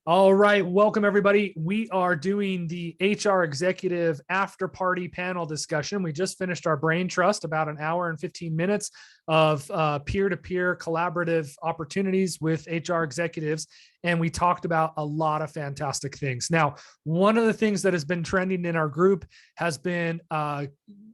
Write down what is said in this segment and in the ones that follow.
All right, welcome everybody. We are doing the HR executive after party panel discussion. We just finished our brain trust, about an hour and 15 minutes of peer-to-peer collaborative opportunities with HR executives. And we talked about a lot of fantastic things. Now, one of the things that has been trending in our group has been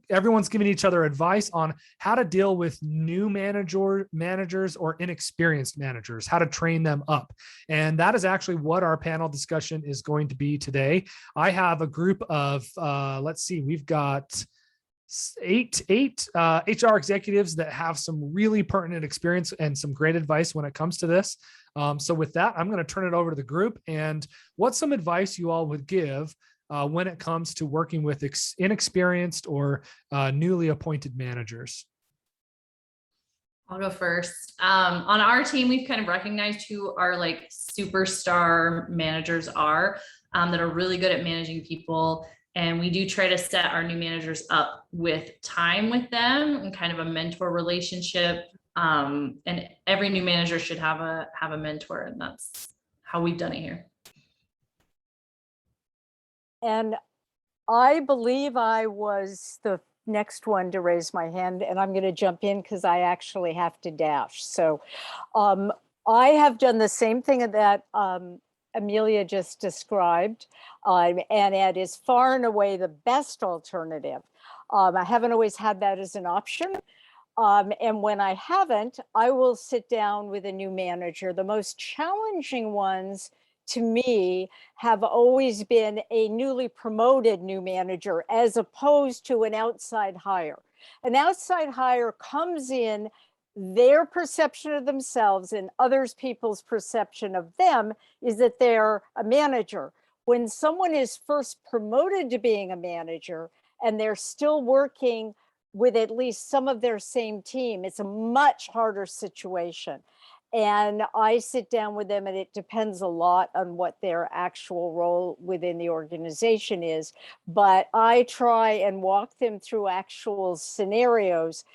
everyone's giving each other advice on how to deal with new managers or inexperienced managers, how to train them up. And that is actually what our panel discussion is going to be today. I have a group of, let's see, we've got eight HR executives that have some really pertinent experience and some great advice when it comes to this. So with that, I'm going to turn it over to the group and what's some advice you all would give when it comes to working with inexperienced or newly appointed managers. I'll go first. On our team, we've kind of recognized who our like superstar managers are that are really good at managing people. And we do try to set our new managers up with time with them and kind of a mentor relationship. And every new manager should have a mentor, and that's how we've done it here. And I believe I was the next one to raise my hand, and I'm going to jump in because I actually have to dash. So I have done the same thing that Amelia just described, and it is far and away the best alternative. I haven't always had that as an option. And when I haven't, I will sit down with a new manager. The most challenging ones to me have always been a newly promoted new manager as opposed to an outside hire. An outside hire comes in, their perception of themselves and others people's perception of them is that they're a manager. When someone is first promoted to being a manager and they're still working with at least some of their same team, it's a much harder situation. And I sit down with them, and it depends a lot on what their actual role within the organization is. But I try and walk them through actual scenarios.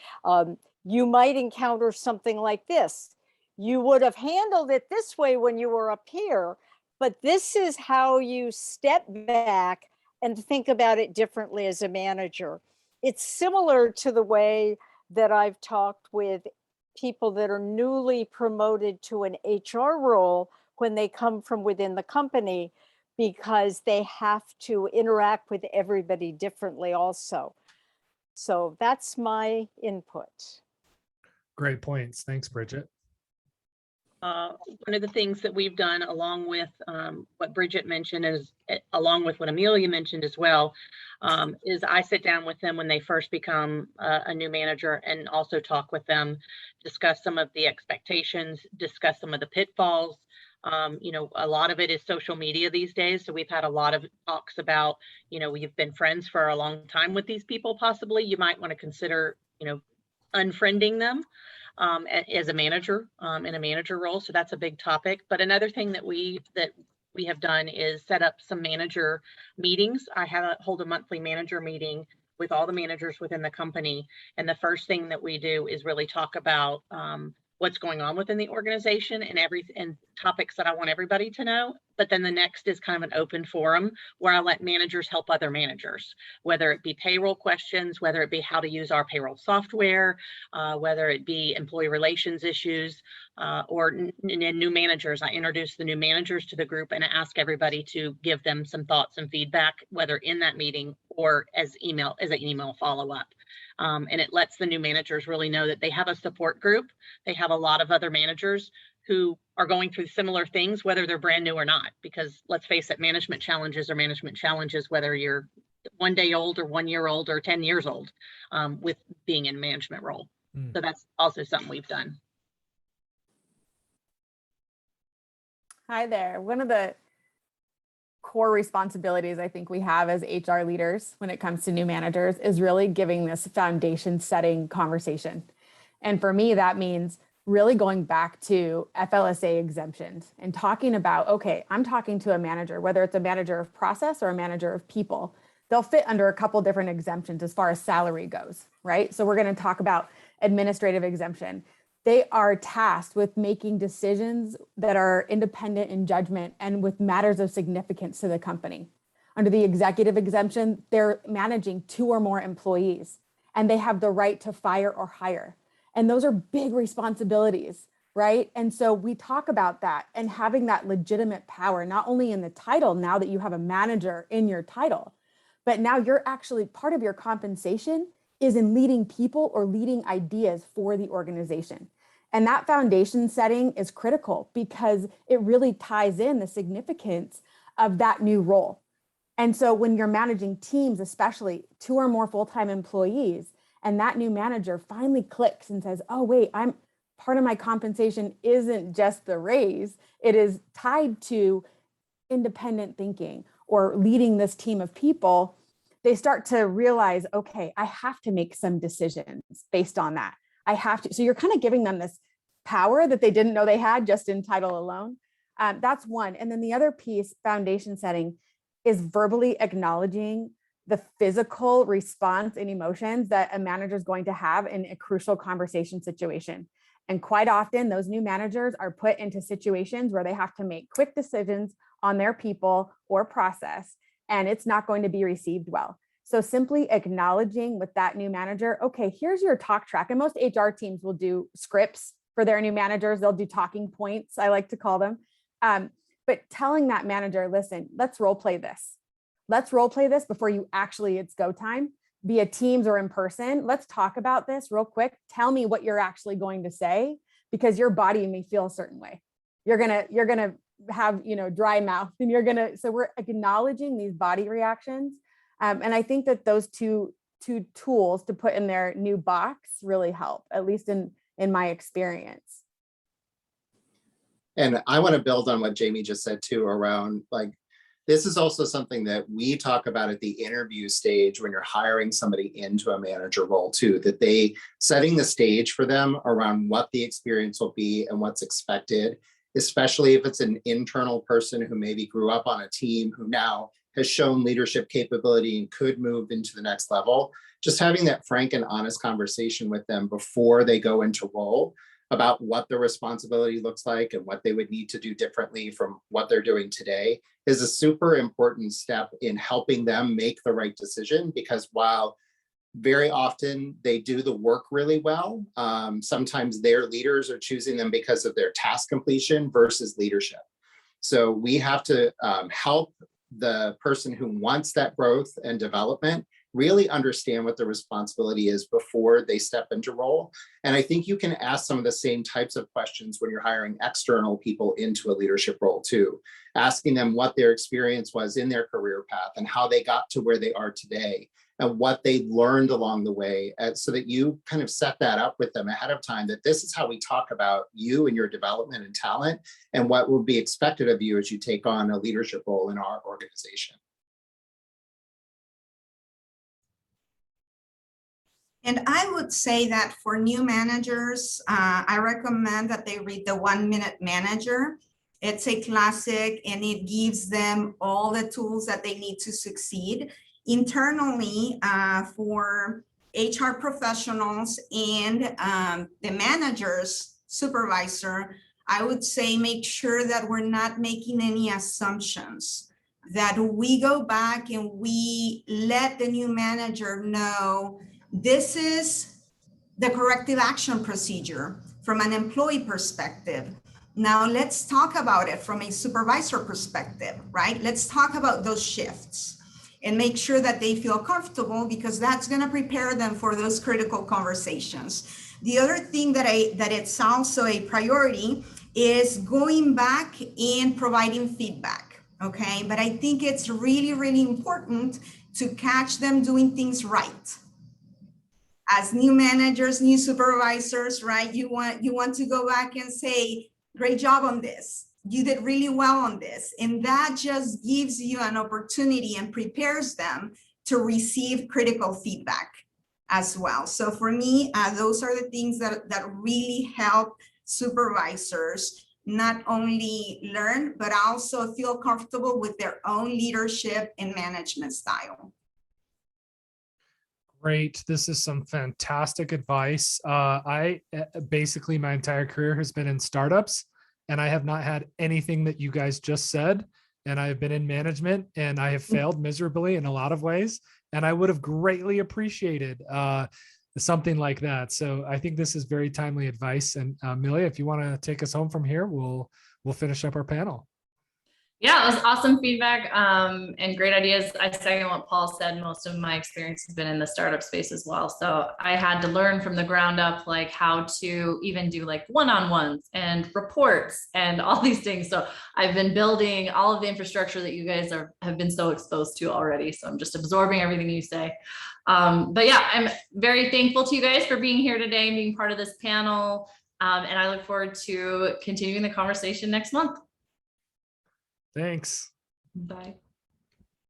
You might encounter something like this. You would have handled it this way when you were up here, but this is how you step back and think about it differently as a manager. It's similar to the way that I've talked with people that are newly promoted to an HR role when they come from within the company, because they have to interact with everybody differently also. So that's my input. Great points. Thanks, Bridget. One of the things that we've done, along with what Bridget mentioned, is along with what Amelia mentioned as well, is I sit down with them when they first become a new manager and also talk with them, discuss some of the expectations, discuss some of the pitfalls. You know, a lot of it is social media these days. So we've had a lot of talks about, you know, you've been friends for a long time with these people, possibly. You might want to consider, you know, unfriending them as a manager in a manager role. So that's a big topic. But another thing that we have done is set up some manager meetings. I hold a monthly manager meeting with all the managers within the company. And the first thing that we do is really talk about what's going on within the organization and topics that I want everybody to know. But then the next is kind of an open forum where I let managers help other managers, whether it be payroll questions, whether it be how to use our payroll software, whether it be employee relations issues, or new managers. I introduce the new managers to the group and ask everybody to give them some thoughts and feedback, whether in that meeting or as an email follow-up. And it lets the new managers really know that they have a support group. They have a lot of other managers who are going through similar things, whether they're brand new or not, because let's face it, management challenges are management challenges, whether you're 1 day old or 1 year old or 10 years old with being in a management role. So that's also something we've done. Hi there. One of the core responsibilities I think we have as HR leaders when it comes to new managers is really giving this foundation setting conversation. And for me, that means really going back to FLSA exemptions and talking about, okay, I'm talking to a manager, whether it's a manager of process or a manager of people, they'll fit under a couple different exemptions as far as salary goes, right? So we're going to talk about administrative exemption. they are tasked with making decisions that are independent in judgment and with matters of significance to the company. Under the executive exemption, they're managing 2 or more employees, and they have the right to fire or hire. And those are big responsibilities, right? And so we talk about that and having that legitimate power, not only in the title, now that you have a manager in your title, but now you're actually, part of your compensation is in leading people or leading ideas for the organization. And that foundation setting is critical because it really ties in the significance of that new role. And so when you're managing teams, especially 2 or more full-time employees, and that new manager finally clicks and says, oh, wait, I'm part of my compensation isn't just the raise, it is tied to independent thinking or leading this team of people, they start to realize, okay, I have to make some decisions based on that. I have to. So you're kind of giving them this power that they didn't know they had just in title alone. That's one. And then the other piece, foundation setting, is verbally acknowledging the physical response and emotions that a manager is going to have in a crucial conversation situation. And quite often, those new managers are put into situations where they have to make quick decisions on their people or process, and it's not going to be received well. So simply acknowledging with that new manager, okay, here's your talk track. And most HR teams will do scripts for their new managers. They'll do talking points, I like to call them. But telling that manager, listen, let's role play this. Let's role play this before you actually, it's go time, via Teams or in person. Let's talk about this real quick. Tell me what you're actually going to say, because your body may feel a certain way. You're gonna have, dry mouth, and so we're acknowledging these body reactions. And I think that those two tools to put in their new box really help, at least in my experience. And I want to build on what Jamie just said too, around this is also something that we talk about at the interview stage when you're hiring somebody into a manager role too, that they setting the stage for them around what the experience will be and what's expected, especially if it's an internal person who maybe grew up on a team who now has shown leadership capability and could move into the next level. Just having that frank and honest conversation with them before they go into role about what the responsibility looks like and what they would need to do differently from what they're doing today is a super important step in helping them make the right decision. Because while very often they do the work really well, sometimes their leaders are choosing them because of their task completion versus leadership. So we have to help the person who wants that growth and development really understand what the responsibility is before they step into role. And I think you can ask some of the same types of questions when you're hiring external people into a leadership role too, asking them what their experience was in their career path and how they got to where they are today and what they learned along the way, so that you kind of set that up with them ahead of time, that this is how we talk about you and your development and talent and what will be expected of you as you take on a leadership role in our organization. And I would say that for new managers, I recommend that they read the 1 Minute Manager. It's a classic and it gives them all the tools that they need to succeed. Internally, for HR professionals and the manager's supervisor, I would say make sure that we're not making any assumptions, that we go back and we let the new manager know this is the corrective action procedure from an employee perspective. Now let's talk about it from a supervisor perspective, right? Let's talk about those shifts and make sure that they feel comfortable, because that's going to prepare them for those critical conversations. The other thing that it's also a priority is going back and providing feedback, okay? But I think it's really, really important to catch them doing things right. As new managers, new supervisors, right? You want to go back and say, great job on this. You did really well on this. And that just gives you an opportunity and prepares them to receive critical feedback as well. So for me, those are the things that really help supervisors not only learn, but also feel comfortable with their own leadership and management style. Great. This is some fantastic advice. Basically my entire career has been in startups, and I have not had anything that you guys just said. And I have been in management, and I have failed miserably in a lot of ways. And I would have greatly appreciated something like that. So I think this is very timely advice. And Amelia, if you want to take us home from here, we'll finish up our panel. Yeah, it was awesome feedback and great ideas. I second what Paul said. Most of my experience has been in the startup space as well. So I had to learn from the ground up, like how to even do like one-on-ones and reports and all these things. So I've been building all of the infrastructure that you guys have been so exposed to already. So I'm just absorbing everything you say. But yeah, I'm very thankful to you guys for being here today and being part of this panel. And I look forward to continuing the conversation next month. Thanks. Bye.